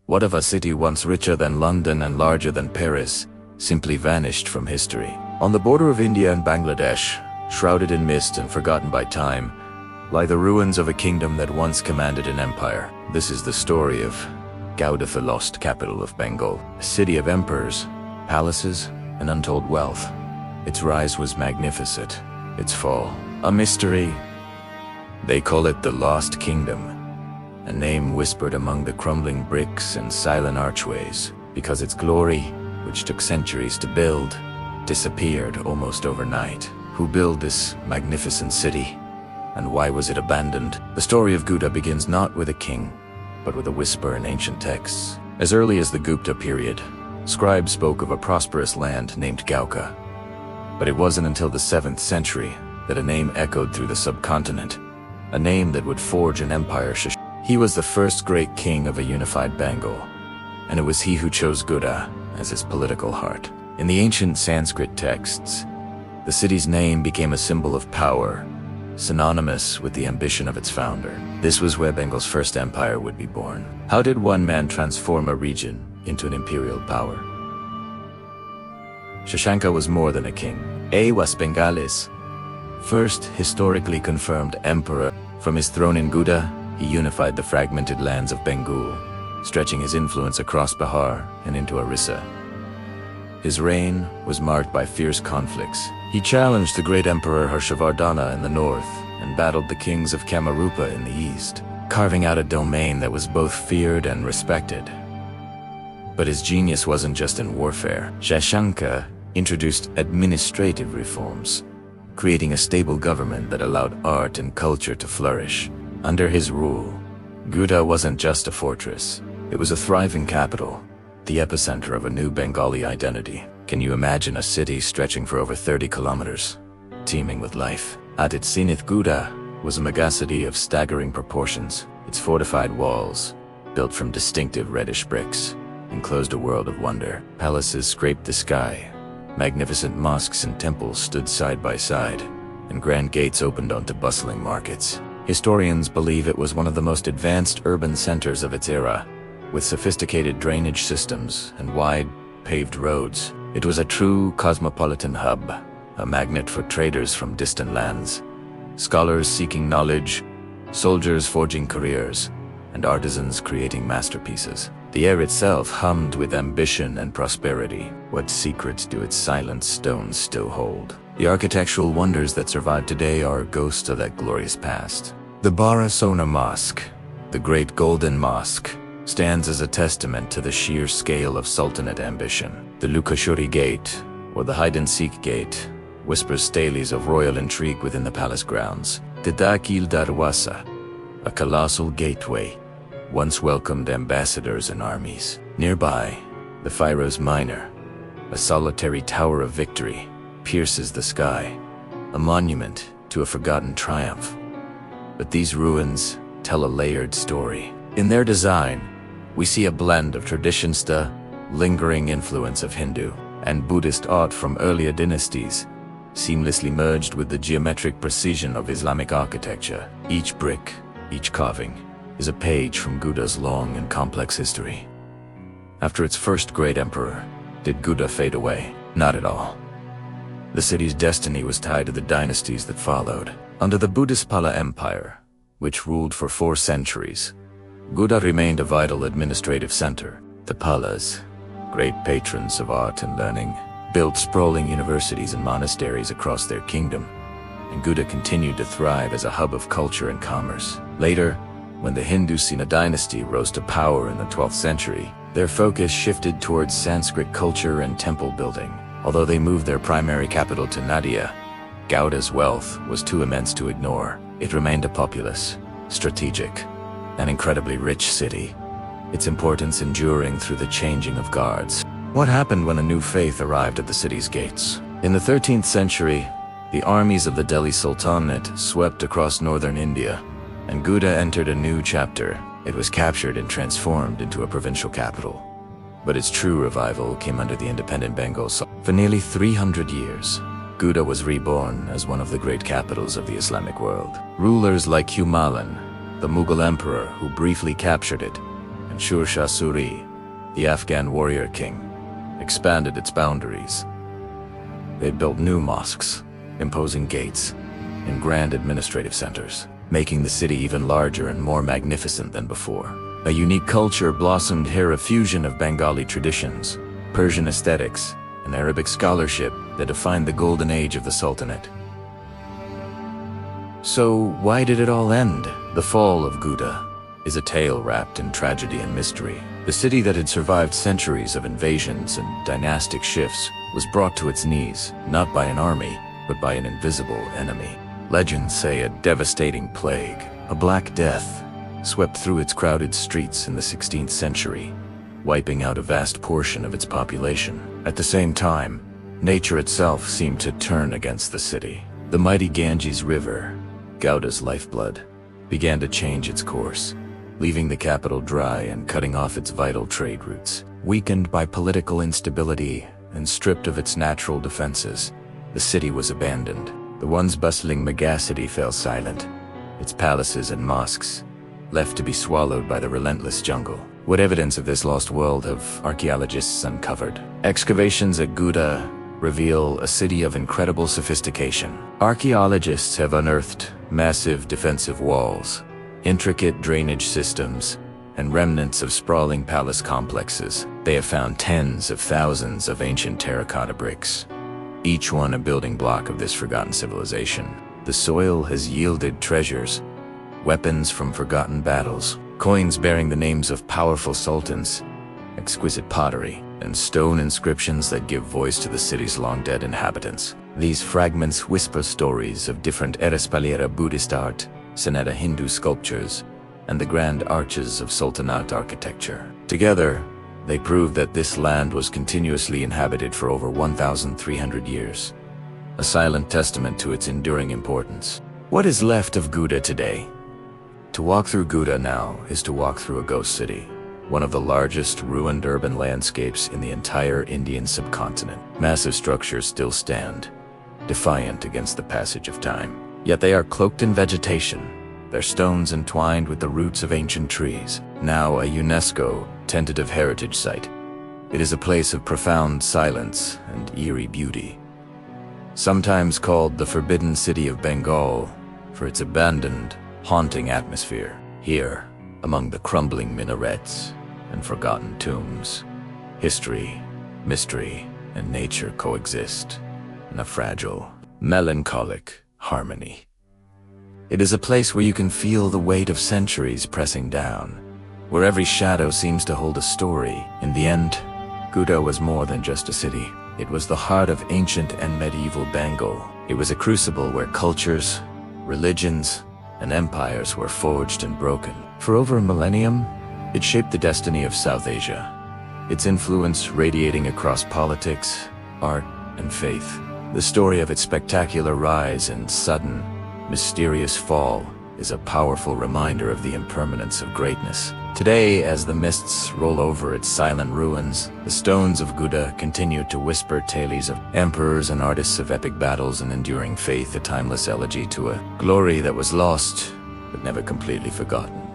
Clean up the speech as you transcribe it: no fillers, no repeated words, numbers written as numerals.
What if a city once richer than London and larger than Paris simply vanished from history? On the border of India and Bangladesh, shrouded in mist and forgotten by time, lie the ruins of a kingdom that once commanded an empire. This is the story of Gauda, the lost capital of Bengal, a city of emperors, palaces, and untold wealth. Its rise was magnificent, its fall a mystery. They call it the Lost Kingdom, a name whispered among the crumbling bricks and silent archways, because its glory, which took centuries to build, disappeared almost overnight. Who built this magnificent city, and why was it abandoned? The story of Gauda begins not with a king, but with a whisper in ancient texts. As early as the Gupta period, scribes spoke of a prosperous land named Gauda. But it wasn't until the 7th century that a name echoed through the subcontinent, a name that would forge an empire. He was the first great king of a unified Bengal, and it was he who chose Gauda as his political heart. In the ancient Sanskrit texts, the city's name became a symbol of power, synonymous with the ambition of its founder. This was where Bengal's first empire would be born. How did one man transform a region into an imperial power? Shashanka was more than a king. He was Bengal's first historically confirmed emperor. From his throne in Gauda, he unified the fragmented lands of Bengal, stretching his influence across Bihar and into Orissa. His reign was marked by fierce conflicts. He challenged the great emperor Harshavardhana in the north and battled the kings of Kamarupa in the east, carving out a domain that was both feared and respected. But his genius wasn't just in warfare. Shashanka introduced administrative reforms, creating a stable government that allowed art and culture to flourish. Under his rule, Gauda wasn't just a fortress. It was a thriving capital, the epicenter of a new Bengali identity. Can you imagine a city stretching for over 30 kilometers, teeming with life? At its zenith, Gauda was a megacity of staggering proportions. Its fortified walls, built from distinctive reddish bricks, enclosed a world of wonder. Palaces scraped the sky, magnificent mosques and temples stood side by side, and grand gates opened onto bustling markets. Historians believe it was one of the most advanced urban centers of its era, with sophisticated drainage systems and wide, paved roads. It was a true cosmopolitan hub, a magnet for traders from distant lands, scholars seeking knowledge, soldiers forging careers, and artisans creating masterpieces. The air itself hummed with ambition and prosperity. What secrets do its silent stones still hold? The architectural wonders that survive today are ghosts of that glorious past. The Barasona Mosque, the great golden mosque, stands as a testament to the sheer scale of Sultanate ambition. The Lukashuri Gate, or the hide-and-seek gate, whispers tales of royal intrigue within the palace grounds. The Dakil Darwaza, a colossal gateway, once welcomed ambassadors and armies. Nearby, the Firoz Minor, a solitary tower of victory, pierces the sky, a monument to a forgotten triumph. But these ruins tell a layered story. In their design, we see a blend of traditions, the lingering influence of Hindu and Buddhist art from earlier dynasties, seamlessly merged with the geometric precision of Islamic architecture. Each brick, each carving, is a page from Gauda's long and complex history. After its first great emperor, did Gauda fade away? Not at all. The city's destiny was tied to the dynasties that followed. Under the Buddhist-Pala Empire, which ruled for 4 centuries, Gauda remained a vital administrative center. The Palas, great patrons of art and learning, built sprawling universities and monasteries across their kingdom, and Gauda continued to thrive as a hub of culture and commerce. Later, when the Hindu Sena dynasty rose to power in the 12th century, their focus shifted towards Sanskrit culture and temple building. Although they moved their primary capital to Nadia, Gauda's wealth was too immense to ignore. It remained a populous, strategic, and incredibly rich city, its importance enduring through the changing of guards. What happened when a new faith arrived at the city's gates? In the 13th century, the armies of the Delhi Sultanate swept across northern India, and Gauda entered a new chapter. It was captured and transformed into a provincial capital. But its true revival came under the independent Bengal. For nearly 300 years, Gauda was reborn as one of the great capitals of the Islamic world. Rulers like Humayun, the Mughal emperor who briefly captured it, and and Shur Shah Suri, the Afghan warrior king, expanded its boundaries. They built new mosques, imposing gates, and grand administrative centers, making the city even larger and more magnificent than before. A unique culture blossomed here, a fusion of Bengali traditions, Persian aesthetics, and Arabic scholarship that defined the golden age of the Sultanate. So why did it all end? The fall of Gauda is a tale wrapped in tragedy and mystery. The city that had survived centuries of invasions and dynastic shifts was brought to its knees, not by an army, but by an invisible enemy. Legends say a devastating plague, a Black Death, swept through its crowded streets in the 16th century, wiping out a vast portion of its population. At the same time, nature itself seemed to turn against the city. The mighty Ganges River, Gauda's lifeblood, began to change its course, leaving the capital dry and cutting off its vital trade routes. Weakened by political instability and stripped of its natural defenses, the city was abandoned. The once bustling megacity fell silent, its palaces and mosques left to be swallowed by the relentless jungle. What evidence of this lost world have archaeologists uncovered? Excavations at Gauda reveal a city of incredible sophistication. Archaeologists have unearthed massive defensive walls, intricate drainage systems, and remnants of sprawling palace complexes. They have found tens of thousands of ancient terracotta bricks, each one a building block of this forgotten civilization. The soil has yielded treasures, weapons from forgotten battles, coins bearing the names of powerful sultans, exquisite pottery, and stone inscriptions that give voice to the city's long-dead inhabitants. These fragments whisper stories of different era Spaliera Buddhist art, Sonata Hindu sculptures, and the grand arches of Sultanate architecture. Together, they prove that this land was continuously inhabited for over 1,300 years, a silent testament to its enduring importance. What is left of Gauda today? To walk through Gauda now is to walk through a ghost city, one of the largest ruined urban landscapes in the entire Indian subcontinent. Massive structures still stand, defiant against the passage of time. Yet they are cloaked in vegetation, their stones entwined with the roots of ancient trees. Now a UNESCO tentative heritage site, it is a place of profound silence and eerie beauty. Sometimes called the Forbidden City of Bengal for its abandoned, haunting atmosphere. Here, among the crumbling minarets and forgotten tombs, history, mystery, and nature coexist in a fragile, melancholic harmony. It is a place where you can feel the weight of centuries pressing down, where every shadow seems to hold a story. In the end, Gauda was more than just a city. It was the heart of ancient and medieval Bengal. It was a crucible where cultures, religions, and empires were forged and broken. For over a millennium, it shaped the destiny of South Asia, its influence radiating across politics, art, and faith. The story of its spectacular rise and sudden, mysterious fall is a powerful reminder of the impermanence of greatness. Today, as the mists roll over its silent ruins, the stones of Gauda continue to whisper tales of emperors and artists of epic battles and enduring faith, a timeless elegy to a glory that was lost but never completely forgotten.